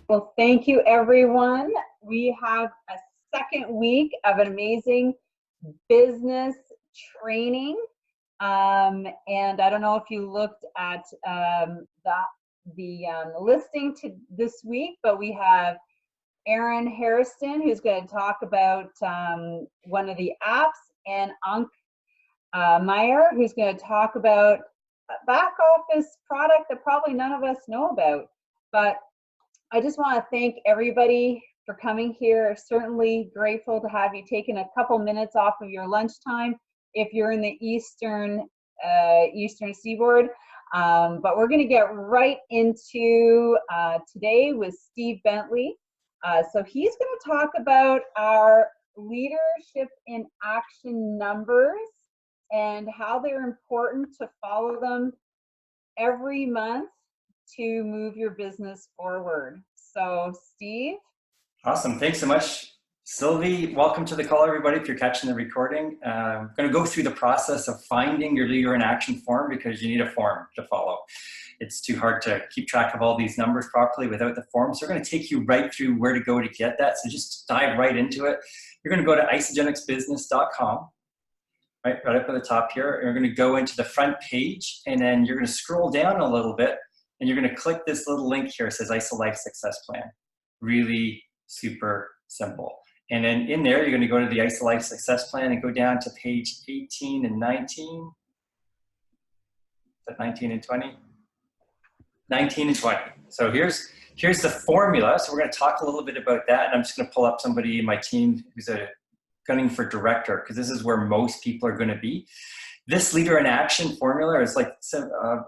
Well, thank you, everyone. We have a second week of an amazing business training. And I don't know if you looked at the listing to this week, but we have Aaron Harrison, who's going to talk about one of the apps, and Ankh Meyer, who's going to talk about a back office product that probably none of us know about. But I just want to thank everybody for coming here. Certainly grateful to have you taken a couple minutes off of your lunchtime if you're in the Eastern Seaboard. But we're going to get right into today with Steve Bentley. So he's going to talk about our leadership in action numbers and how they're important to follow them every month to move your business forward. So Steve. Awesome, thanks so much. Sylvie, welcome to the call, everybody, if you're catching the recording. I'm gonna go through the process of finding your leader in action form because you need a form to follow. It's too hard to keep track of all these numbers properly without the form. So we're gonna take you right through where to go to get that. So just dive right into it. You're gonna go to isagenixbusiness.com. Right up at the top here. You're going to go into the front page, and then you're going to scroll down a little bit, and you're going to click this little link here. It says IsaLife Success Plan. Really super simple. And then in there, you're going to go to the IsaLife Success Plan and go down to page 18 and 19. Is that 19 and 20? 19 and 20. So here's the formula. So we're going to talk a little bit about that, and I'm just going to pull up somebody in my team who's gunning for director, because this is where most people are going to be. This leader in action formula is like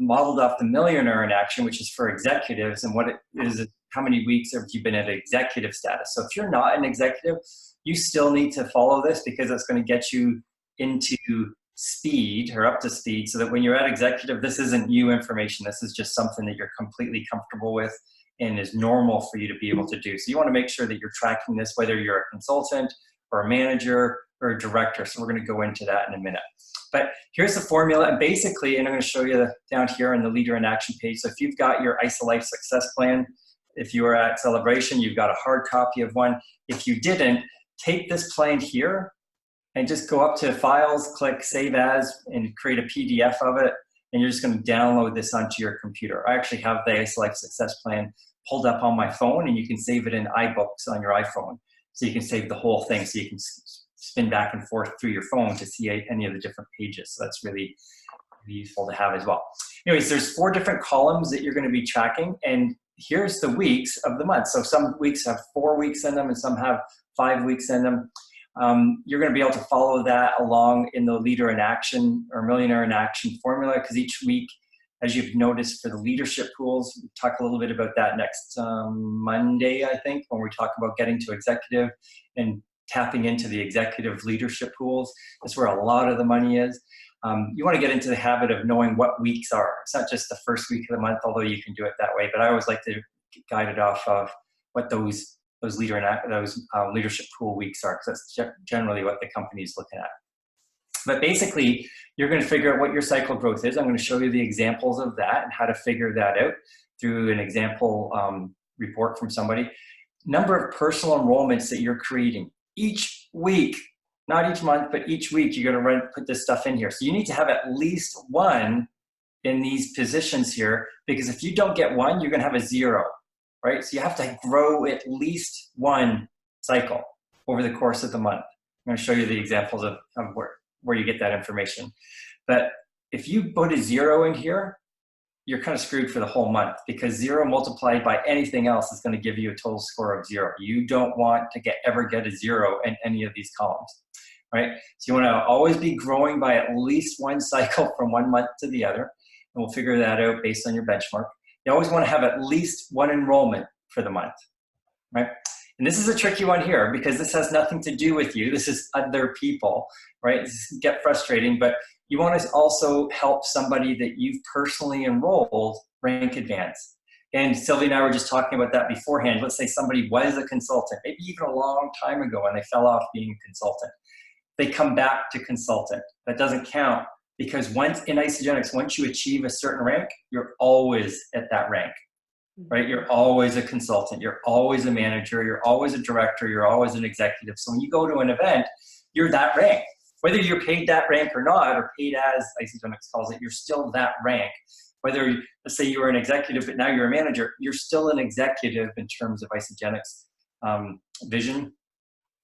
modeled off the millionaire in action, which is for executives. And what it is how many weeks have you been at executive status? So if you're not an executive, you still need to follow this because it's going to get you into speed or up to speed so that when you're at executive, this isn't new information. This is just something that you're completely comfortable with and is normal for you to be able to do. So you want to make sure that you're tracking this, whether you're a consultant or a manager or a director. So we're going to go into that in a minute. But here's the formula, and basically, and I'm going to show you down here on the leader in action page. So if you've got your IsaLife Success Plan, if you were at Celebration, you've got a hard copy of one. If you didn't, take this plan here and just go up to Files, click Save As, and create a PDF of it. And you're just going to download this onto your computer. I actually have the IsaLife Success Plan pulled up on my phone, and you can save it in iBooks on your iPhone. So you can save the whole thing, so you can spin back and forth through your phone to see any of the different pages. So that's really useful to have as well. Anyways, there's 4 different columns that you're going to be tracking, and here's the weeks of the month. So some weeks have 4 weeks in them, and some have 5 weeks in them. You're going to be able to follow that along in the leader in action or millionaire in action formula, because each week, as you've noticed for the leadership pools, we'll talk a little bit about that next Monday, I think, when we talk about getting to executive and tapping into the executive leadership pools. That's where a lot of the money is. You want to get into the habit of knowing what weeks are. It's not just the first week of the month, although you can do it that way. But I always like to guide it off of what those leadership pool weeks are, because that's generally what the company is looking at. But basically, you're going to figure out what your cycle growth is. I'm going to show you the examples of that and how to figure that out through an example report from somebody. Number of personal enrollments that you're creating each week, not each month, but each week. You're going to put this stuff in here. So you need to have at least one in these positions here, because if you don't get one, you're going to have a 0, right? So you have to grow at least one cycle over the course of the month. I'm going to show you the examples of where you get that information. But if you put a 0 in here, you're kind of screwed for the whole month, because 0 multiplied by anything else is going to give you a total score of 0. You don't want to ever get a 0 in any of these columns, right? So you want to always be growing by at least one cycle from one month to the other, and we'll figure that out based on your benchmark. You always want to have at least one enrollment for the month, right? And this is a tricky one here, because this has nothing to do with you. This is other people, right? This can get frustrating, but you want to also help somebody that you've personally enrolled rank advance. And Sylvie and I were just talking about that beforehand. Let's say somebody was a consultant, maybe even a long time ago, and they fell off being a consultant. They come back to consultant. That doesn't count, because once in Isagenix, once you achieve a certain rank, you're always at that rank. right? You're always a consultant, you're always a manager, you're always a director, you're always an executive. So when you go to an event, you're that rank. Whether you're paid that rank or not, or paid as Isagenix calls it, you're still that rank. Whether, let's say you were an executive, but now you're a manager, you're still an executive in terms of Isagenix vision.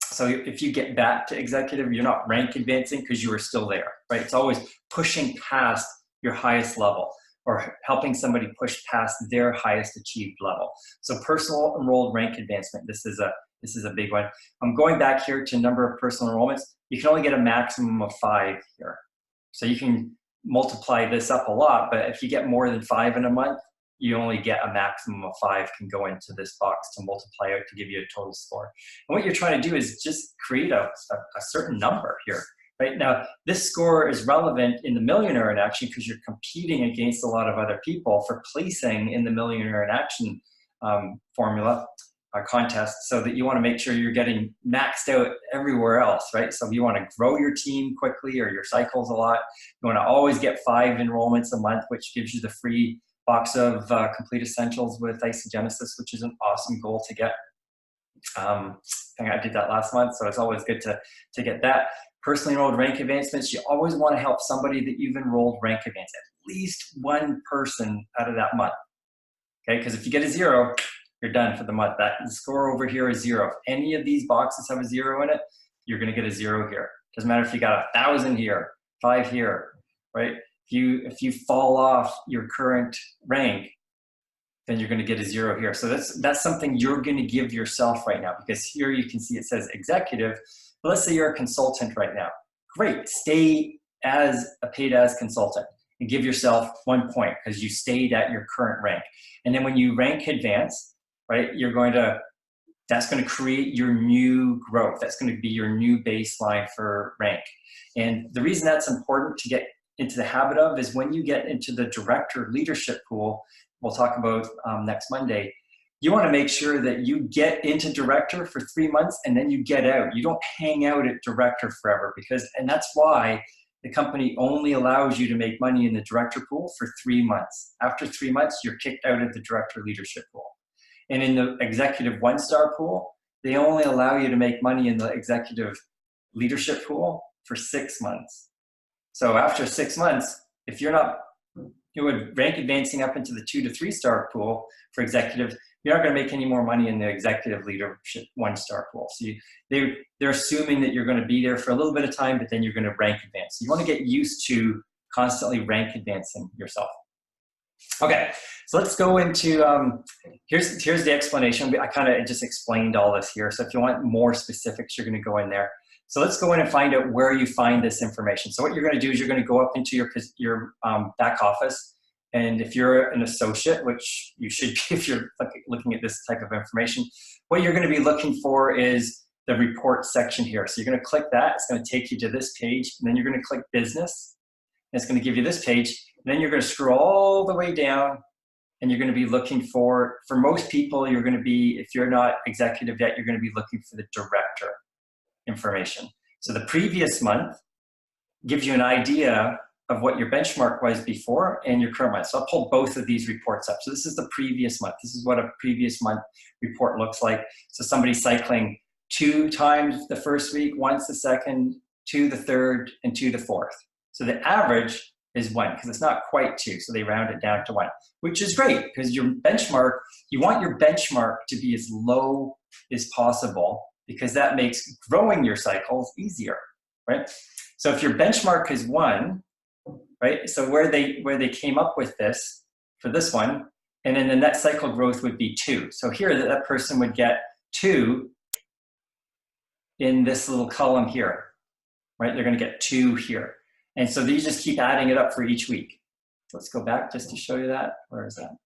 So if you get back to executive, you're not rank advancing because you are still there, right? It's always pushing past your highest level or helping somebody push past their highest achieved level. So personal enrolled rank advancement, this is a big one. I'm going back here to number of personal enrollments. You can only get a maximum of 5 here. So you can multiply this up a lot, but if you get more than 5 in a month, you only get a maximum of 5 can go into this box to multiply out to give you a total score. And what you're trying to do is just create a certain number here. Right now, this score is relevant in the Millionaire in Action because you're competing against a lot of other people for placing in the Millionaire in Action formula contest, so that you want to make sure you're getting maxed out everywhere else, right? So if you want to grow your team quickly or your cycles a lot, you want to always get 5 enrollments a month, which gives you the free box of Complete Essentials with Isagenesis, which is an awesome goal to get. I think I did that last month, so it's always good to get that. Personally enrolled rank advancements, you always want to help somebody that you've enrolled rank advance, at least one person out of that month, okay? Because if you get a 0, you're done for the month. That score over here is 0. If any of these boxes have a 0 in it, you're going to get a 0 here. Doesn't matter if you got 1,000 here, 5 here, right? If you fall off your current rank, then you're going to get a 0 here. So that's something you're going to give yourself right now, because here you can see it says executive. But let's say you're a consultant right now. Great, stay as a paid as consultant and give yourself 1 point because you stayed at your current rank. And then when you rank advance, right, that's going to create your new growth. That's going to be your new baseline for rank. And the reason that's important to get into the habit of is when you get into the director leadership pool, we'll talk about next Monday, you want to make sure that you get into director for 3 months and then you get out. You don't hang out at director forever, and that's why the company only allows you to make money in the director pool for 3 months. After 3 months, you're kicked out of the director leadership pool. And in the executive 1-star pool, they only allow you to make money in the executive leadership pool for 6 months. So after 6 months, if you're not rank advancing up into the 2 to 3-star pool for executive, you're not going to make any more money in the executive leadership 1-star pool. So they're assuming that you're going to be there for a little bit of time, but then you're going to rank advance. So you want to get used to constantly rank advancing yourself. Okay, so let's go into, here's the explanation. I kind of just explained all this here. So if you want more specifics, you're going to go in there. So let's go in and find out where you find this information. So what you're going to do is you're going to go up into your back office. And if you're an associate, which you should be if you're looking at this type of information, what you're going to be looking for is the report section here. So you're going to click that. It's going to take you to this page. And then you're going to click business. And it's going to give you this page. And then you're going to scroll all the way down. And you're going to be looking for most people, you're going to be, if you're not executive yet, you're going to be looking for the director information. So the previous month gives you an idea of what your benchmark was before and your current month. So I'll pull both of these reports up. So this is the previous month. This is what a previous month report looks like. So somebody's cycling 2 times the first week, once the second, 2 the third, and 2 the fourth. So the average is 1 because it's not quite 2. So they round it down to 1, which is great because your benchmark, you want your benchmark to be as low as possible because that makes growing your cycles easier, right? So if your benchmark is 1, right? So where they came up with this for this one, and then the net cycle growth would be 2. So here that person would get 2 in this little column here, right? They're going to get 2 here. And so these just keep adding it up for each week. Let's go back just to show you that. Where is that?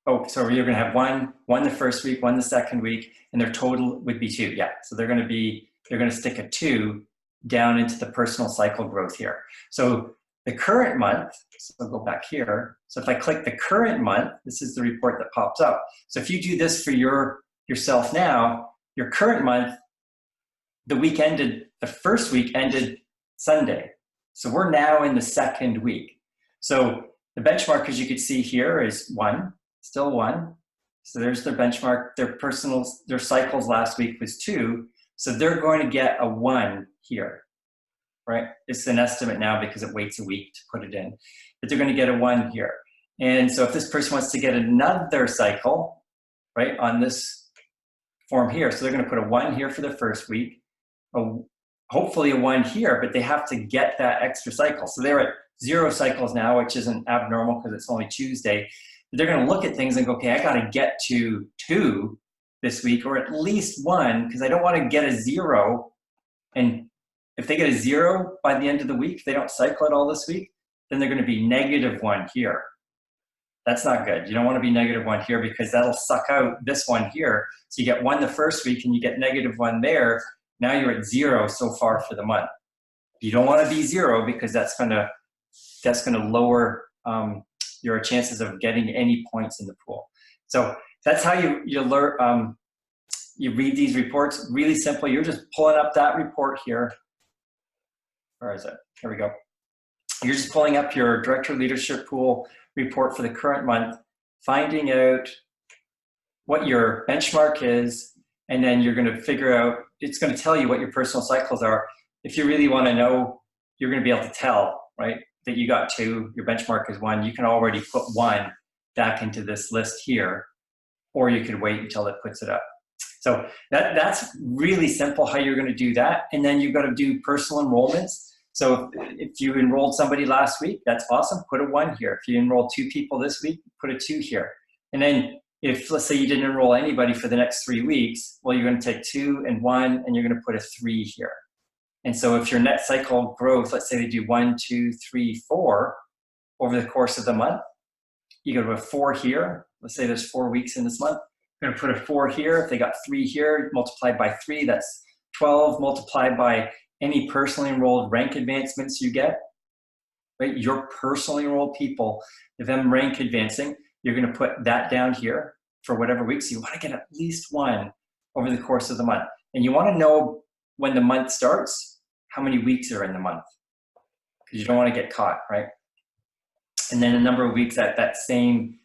Oh, so you're going to have one the first week, 1 the second week, and their total would be 2. Yeah, so they're going to stick a 2 down into the personal cycle growth here. So the current month, so I'll go back here. So if I click the current month, this is the report that pops up. So if you do this for yourself now, your current month, the first week ended Sunday. So we're now in the second week. So The benchmark, as you can see here, is 1, still 1. So there's their benchmark. Their cycles last week was 2. So they're going to get a 1 here, right? It's an estimate now because it waits a week to put it in. But they're going to get a 1 here. And so if this person wants to get another cycle, right, on this form here, so they're going to put a 1 here for the first week, hopefully a 1 here, but they have to get that extra cycle. So they're at 0 cycles now, which isn't abnormal because it's only Tuesday. But they're going to look at things and go, okay, I got to get to 2 this week, or at least 1, because I don't want to get a 0. And if they get a 0 by the end of the week, if they don't cycle at all this week, then they're going to be -1 here. That's not good. You don't want to be -1 here because that'll suck out this 1 here. So you get 1 the first week and you get -1 there. Now you're at 0 so far for the month. You don't want to be 0 because that's going to lower your chances of getting any points in the pool. So that's how you learn. You read these reports. Really simple. You're just pulling up that report here. Where is it? Here we go. You're just pulling up your director leadership pool report for the current month, finding out what your benchmark is, and then you're going to figure out, it's going to tell you what your personal cycles are. If you really want to know, you're going to be able to tell, right, that you got 2, your benchmark is 1. You can already put 1 back into this list here, or you could wait until it puts it up. So that's really simple how you're going to do that. And then you've got to do personal enrollments. So if you enrolled somebody last week, that's awesome. Put a 1 here. If you enrolled 2 people this week, put a 2 here. And then if, let's say you didn't enroll anybody for the next 3 weeks, well, you're going to take 2 and 1, and you're going to put a 3 here. And so if your net cycle growth, let's say they do 1, 2, 3, 4 over the course of the month, you go to a 4 here. Let's say there's 4 weeks in this month. You're going to put a 4 here. If they got 3 here, multiplied by 3, that's 12, multiplied by any personally enrolled rank advancements you get, right? Your personally enrolled people, if them rank advancing, you're going to put that down here for whatever weeks. So you want to get at least 1 over the course of the month. And you want to know when the month starts, how many weeks are in the month, because you don't want to get caught, right? And then a number of weeks at that same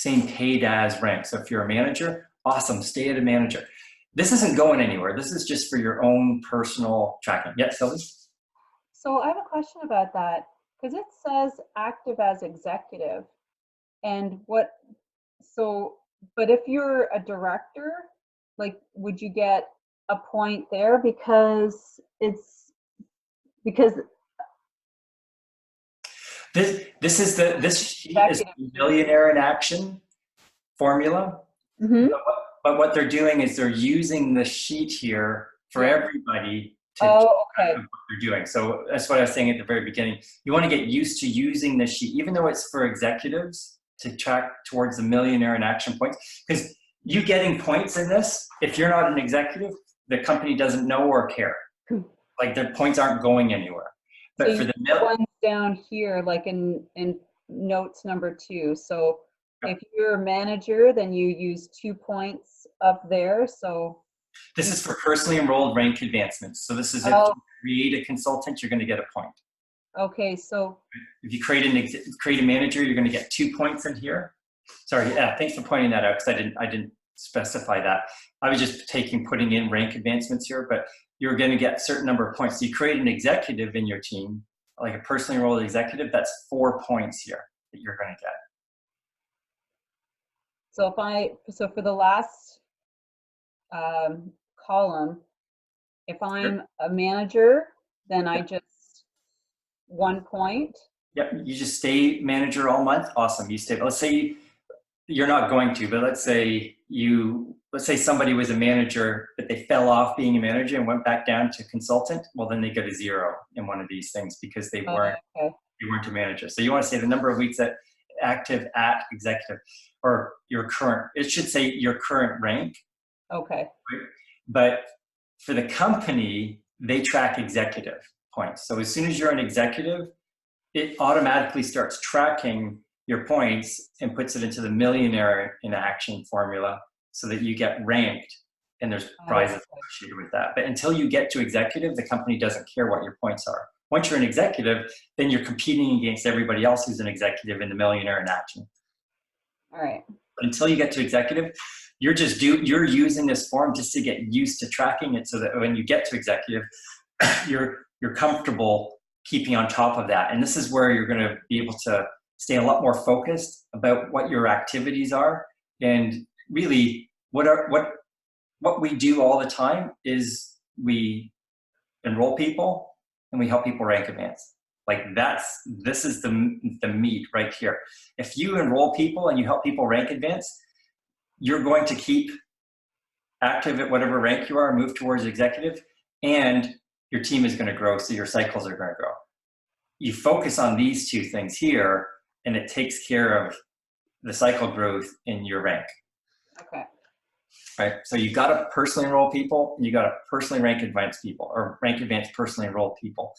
paid as rank. So if you're a manager, awesome, stay at a manager. This isn't going anywhere. This is just for your own personal tracking. Yeah, Sylvie? So I have a question about that, because it says active as executive. And but if you're a director, like, would you get a point there because this sheet is Millionaire in Action formula. Mm-hmm. But what they're doing is they're using the sheet here for everybody to track what they're doing. So that's what I was saying at the very beginning. You want to get used to using this sheet, even though it's for executives, to track towards the Millionaire in Action points. Because you getting points in this, if you're not an executive, the company doesn't know or care. Like, the points aren't going anywhere. But so for the ones down here, like in notes number 2. So if you're a manager, then you use 2 points up there. So this is for personally enrolled rank advancements. So this is if you create a consultant, you're going to get a point. Okay, so if you create a manager, you're going to get 2 points in here. Sorry, yeah, thanks for pointing that out, because I didn't specify that. I was just putting in rank advancements here, but you're going to get a certain number of points. So you create an executive in your team, like a personally enrolled executive, that's 4 points here that you're going to get. So for the last column, if I'm a manager, then I just 1 point. Yep, you just stay manager all month. Awesome, you stay. Let's say you're not going to, but let's say somebody was a manager, but they fell off being a manager and went back down to consultant. Well, then they get a 0 in one of these things because they weren't a manager. So you want to say the number of weeks that active at executive, or your current, it should say your current rank. Okay. Right? But for the company, they track executive points. So as soon as you're an executive, it automatically starts tracking your points and puts it into the Millionaire in Action formula so that you get ranked, and there's prizes associated with that. But until you get to executive, the company doesn't care what your points are. Once you're an executive, then you're competing against everybody else who's an executive in the Millionaire in Action. All right. But until you get to executive, you're using this form just to get used to tracking it, so that when you get to executive, you're comfortable keeping on top of that. And this is where you're going to be able to stay a lot more focused about what your activities are. And really what we do all the time is we enroll people and we help people rank advance. Like this is the meat right here. If you enroll people and you help people rank advance, you're going to keep active at whatever rank you are, move towards executive, and your team is going to grow, so your cycles are going to grow. You focus on these two things here, and it takes care of the cycle growth in your rank. Okay. Right. So you got to personally enroll people, and you got to personally rank advance people, or rank advance personally enroll people.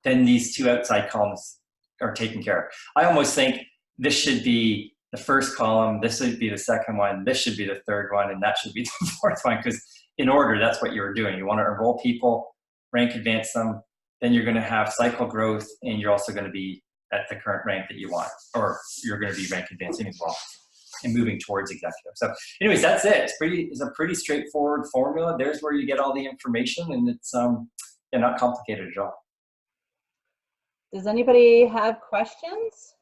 Then these two outside columns are taken care of. I almost think this should be the first column, this should be the second one, this should be the third one, and that should be the fourth one, because in order, that's what you're doing. You want to enroll people, rank advance them, then you're going to have cycle growth, and you're also going to be at the current rank that you want, or you're going to be rank advancing as well and moving towards executive. So anyways, that's it. It's a pretty straightforward formula. There's where you get all the information, and it's not complicated at all. Does anybody have questions?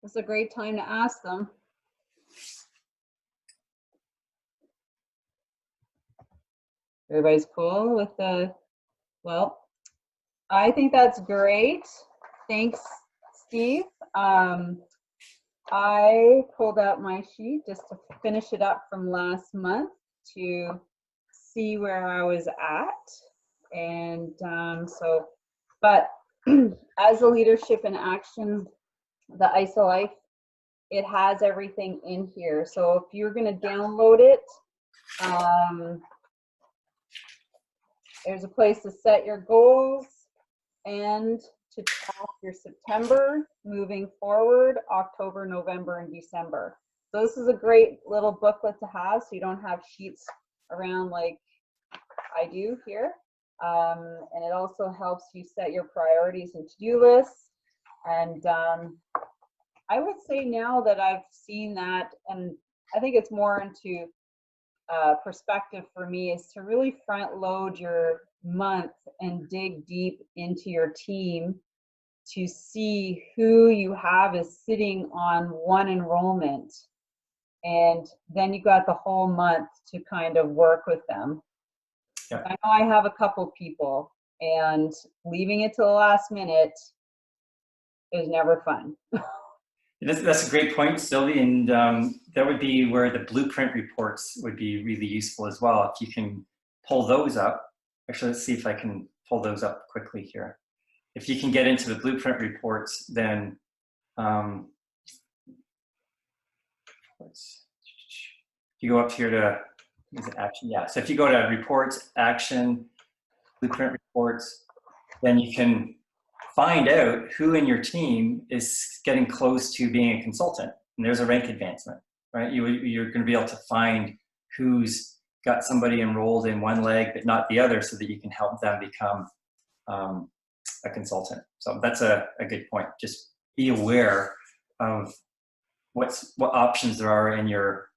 This is a great time to ask them. Everybody's cool with the, well, I think that's great. Thanks, Steve. I pulled out my sheet just to finish it up from last month to see where I was at. And but as a leadership in action, the ISO Life, it has everything in here. So if you're going to download it, there's a place to set your goals and to track your September moving forward, October, November, and December. So this is a great little booklet to have, so you don't have sheets around like I do here. And it also helps you set your priorities and to-do lists. And I would say now that I've seen that, and I think it's more into perspective for me, is to really front load your month and dig deep into your team to see who you have is sitting on one enrollment. And then you got the whole month to kind of work with them. Yeah. I know I have a couple people, and leaving it to the last minute is never fun. That's a great point, Sylvie, and that would be where the blueprint reports would be really useful as well. If you can pull those up. Actually, let's see if I can pull those up quickly here. If you can get into the blueprint reports, then you go up here to, is it action? Yeah, so if you go to reports, action, blueprint reports, then you can find out who in your team is getting close to being a consultant. And there's a rank advancement, right? You're going to be able to find who's got somebody enrolled in one leg but not the other, so that you can help them become a consultant. So that's a good point. Just be aware of what options there are in your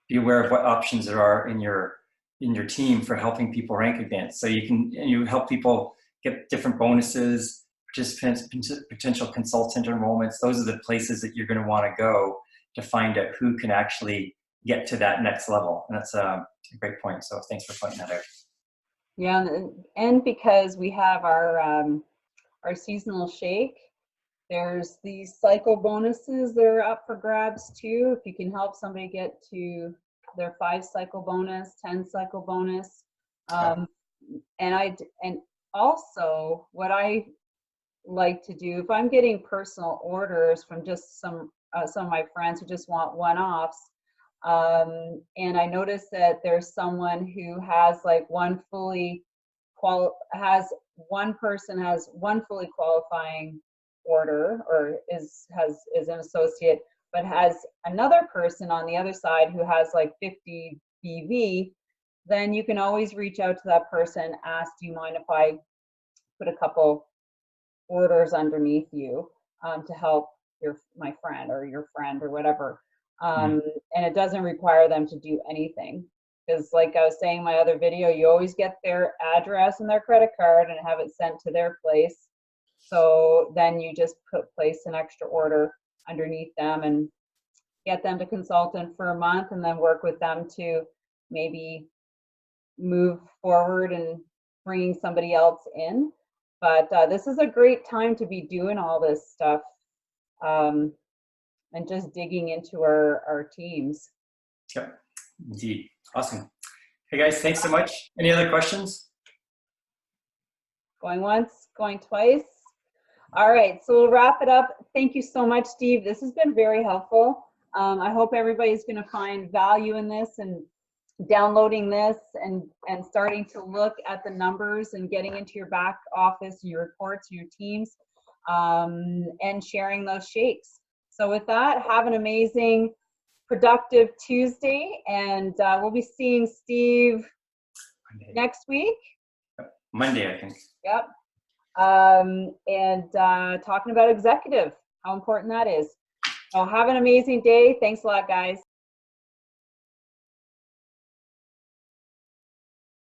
be aware of what options there are in your team for helping people rank advance. So you help people get different bonuses, participants, potential consultant enrollments. Those are the places that you're going to want to go to find out who can actually get to that next level. And that's a great point. So thanks for pointing that out. Yeah, and because we have our seasonal shake, there's these cycle bonuses that are up for grabs too. If you can help somebody get to their 5 cycle bonus, 10 cycle bonus, and also what I like to do, if I'm getting personal orders from just some of my friends who just want one-offs, and I notice that there's someone who has like one fully qualifying order, or is an associate, but has another person on the other side who has like 50 BV, then you can always reach out to that person, ask, do you mind if I put a couple orders underneath you to help my friend or your friend or whatever. And it doesn't require them to do anything. Because like I was saying in my other video, you always get their address and their credit card and have it sent to their place. So then you just place an extra order underneath them and get them to consultant for a month, and then work with them to maybe move forward and bringing somebody else in. But this is a great time to be doing all this stuff and just digging into our teams. Yeah, indeed. Awesome. Hey guys, thanks so much. Any other questions? Going once, going twice. All right, so we'll wrap it up. Thank you so much, Steve. This has been very helpful. I hope everybody's going to find value in this and downloading this and starting to look at the numbers and getting into your back office, your reports, your teams, and sharing those shakes. So with that, have an amazing, productive Tuesday, and we'll be seeing Steve next week. Monday, I think. Yep. And talking about executive, how important that is. So have an amazing day. Thanks a lot, guys.